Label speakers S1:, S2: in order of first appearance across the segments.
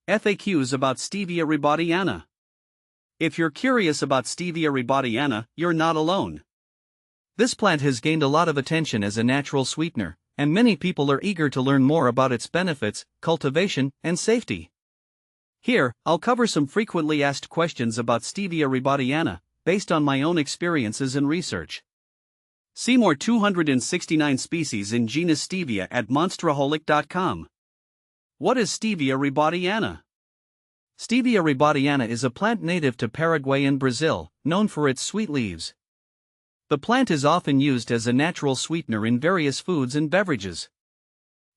S1: FAQs about Stevia rebaudiana. If you're curious about Stevia rebaudiana, you're not alone. This plant has gained a lot of attention as a natural sweetener, and many people are eager to learn more about its benefits, cultivation, and safety. Here, I'll cover some frequently asked questions about Stevia rebaudiana, based on my own experiences and research. See more 269 species in genus Stevia at monsteraholic.com. What is Stevia rebaudiana? Stevia rebaudiana is a plant native to Paraguay and Brazil, known for its sweet leaves. The plant is often used as a natural sweetener in various foods and beverages.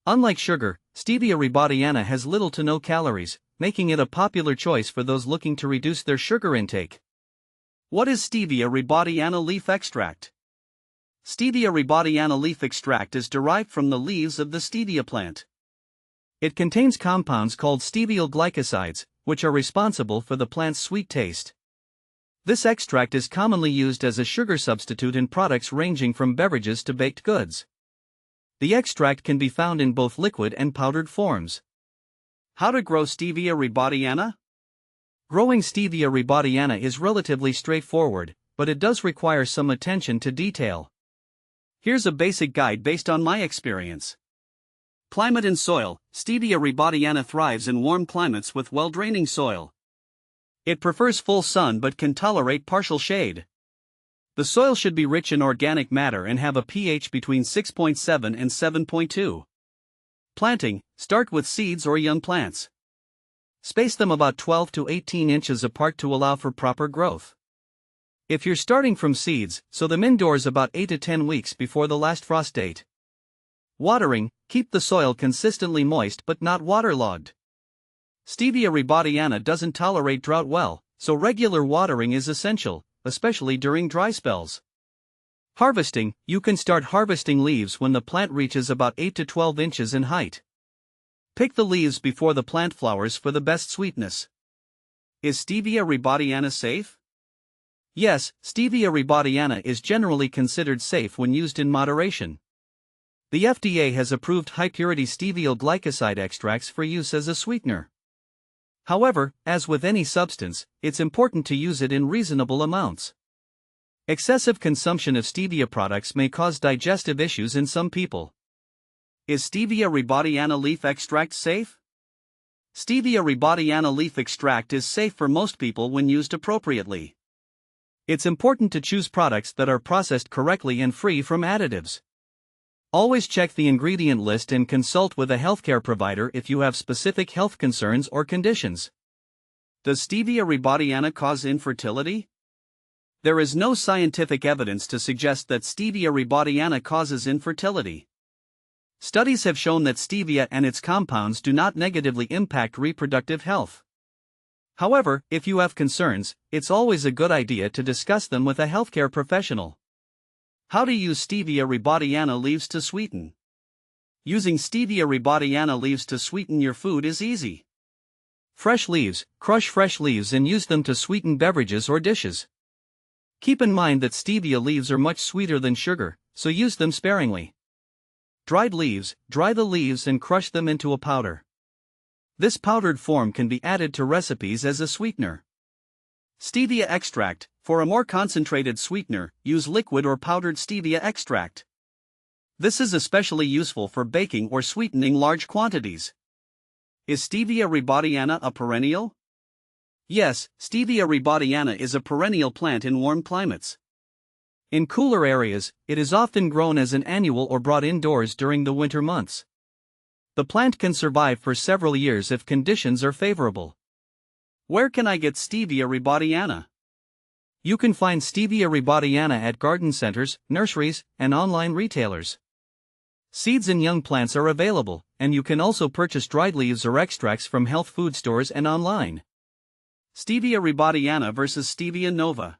S1: Unlike sugar, Stevia rebaudiana has little to no calories, making it a popular choice for those looking to reduce their sugar intake. What is Stevia rebaudiana leaf extract? Stevia rebaudiana leaf extract is derived from the leaves of the stevia plant. It contains compounds called stevial glycosides, which are responsible for the plant's sweet taste. This extract is commonly used as a sugar substitute in products ranging from beverages to baked goods. The extract can be found in both liquid and powdered forms. How to grow Stevia rebaudiana? Growing Stevia rebaudiana is relatively straightforward, but it does require some attention to detail. Here's a basic guide based on my experience. Climate and soil. Stevia rebaudiana thrives in warm climates with well-draining soil. It prefers full sun but can tolerate partial shade. The soil should be rich in organic matter and have a pH between 6.7 and 7.2. Planting. Start with seeds or young plants. Space them about 12 to 18 inches apart to allow for proper growth. If you're starting from seeds, sow them indoors about 8 to 10 weeks before the last frost date. Watering. Keep the soil consistently moist but not waterlogged. Stevia rebaudiana doesn't tolerate drought well, so regular watering is essential, especially during dry spells. Harvesting. You can start harvesting leaves when the plant reaches about 8 to 12 inches in height. Pick the leaves before the plant flowers for the best sweetness. Is Stevia rebaudiana safe? Yes, Stevia rebaudiana is generally considered safe when used in moderation. The FDA has approved high-purity stevial glycoside extracts for use as a sweetener. However, as with any substance, it's important to use it in reasonable amounts. Excessive consumption of stevia products may cause digestive issues in some people. Is Stevia rebaudiana leaf extract safe? Stevia rebaudiana leaf extract is safe for most people when used appropriately. It's important to choose products that are processed correctly and free from additives. Always check the ingredient list and consult with a healthcare provider if you have specific health concerns or conditions. Does Stevia rebaudiana cause infertility? There is no scientific evidence to suggest that Stevia rebaudiana causes infertility. Studies have shown that stevia and its compounds do not negatively impact reproductive health. However, if you have concerns, it's always a good idea to discuss them with a healthcare professional. How to use Stevia rebaudiana leaves to sweeten. Using Stevia rebaudiana leaves to sweeten your food is easy. Fresh leaves. Crush fresh leaves and use them to sweeten beverages or dishes. Keep in mind that stevia leaves are much sweeter than sugar, so use them sparingly. Dried leaves. Dry the leaves and crush them into a powder. This powdered form can be added to recipes as a sweetener. Stevia extract. For a more concentrated sweetener, use liquid or powdered stevia extract. This is especially useful for baking or sweetening large quantities. Is Stevia rebaudiana a perennial? Yes, Stevia rebaudiana is a perennial plant in warm climates. In cooler areas, it is often grown as an annual or brought indoors during the winter months. The plant can survive for several years if conditions are favorable. Where can I get Stevia rebaudiana? You can find Stevia rebaudiana at garden centers, nurseries, and online retailers. Seeds and young plants are available, and you can also purchase dried leaves or extracts from health food stores and online. Stevia rebaudiana versus Stevia nova.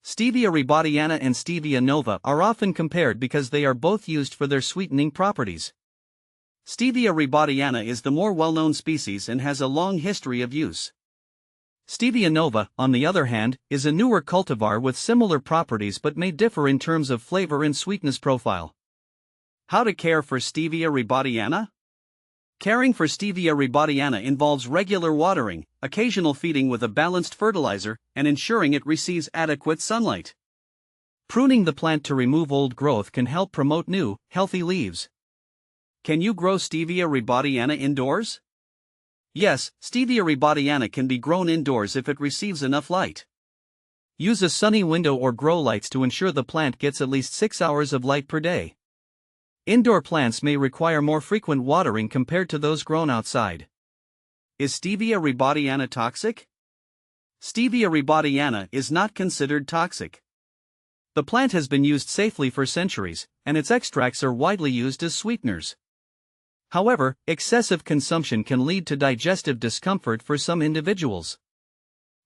S1: Stevia rebaudiana and Stevia nova are often compared because they are both used for their sweetening properties. Stevia rebaudiana is the more well-known species and has a long history of use. Stevia nova, on the other hand, is a newer cultivar with similar properties but may differ in terms of flavor and sweetness profile. How to care for Stevia rebaudiana? Caring for Stevia rebaudiana involves regular watering, occasional feeding with a balanced fertilizer, and ensuring it receives adequate sunlight. Pruning the plant to remove old growth can help promote new, healthy leaves. Can you grow Stevia rebaudiana indoors? Yes, Stevia rebaudiana can be grown indoors if it receives enough light. Use a sunny window or grow lights to ensure the plant gets at least 6 hours of light per day. Indoor plants may require more frequent watering compared to those grown outside. Is Stevia rebaudiana toxic? Stevia rebaudiana is not considered toxic. The plant has been used safely for centuries, and its extracts are widely used as sweeteners. However, excessive consumption can lead to digestive discomfort for some individuals.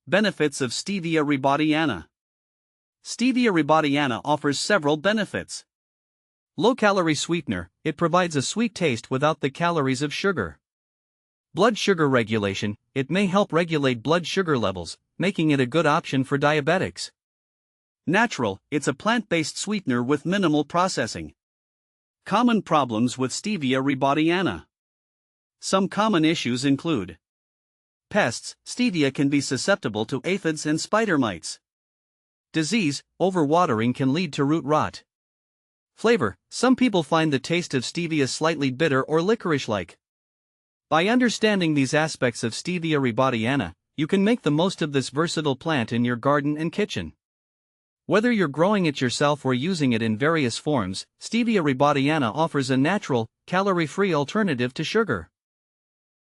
S1: Benefits of Stevia rebaudiana. Stevia rebaudiana offers several benefits. Low-calorie sweetener, it provides a sweet taste without the calories of sugar. Blood sugar regulation, it may help regulate blood sugar levels, making it a good option for diabetics. Natural, it's a plant-based sweetener with minimal processing. Common problems with Stevia rebaudiana. Some common issues include pests. Stevia can be susceptible to aphids and spider mites. Disease, overwatering can lead to root rot. Flavor, some people find the taste of stevia slightly bitter or licorice-like. By understanding these aspects of Stevia rebaudiana, you can make the most of this versatile plant in your garden and kitchen. Whether you're growing it yourself or using it in various forms, Stevia rebaudiana offers a natural, calorie-free alternative to sugar.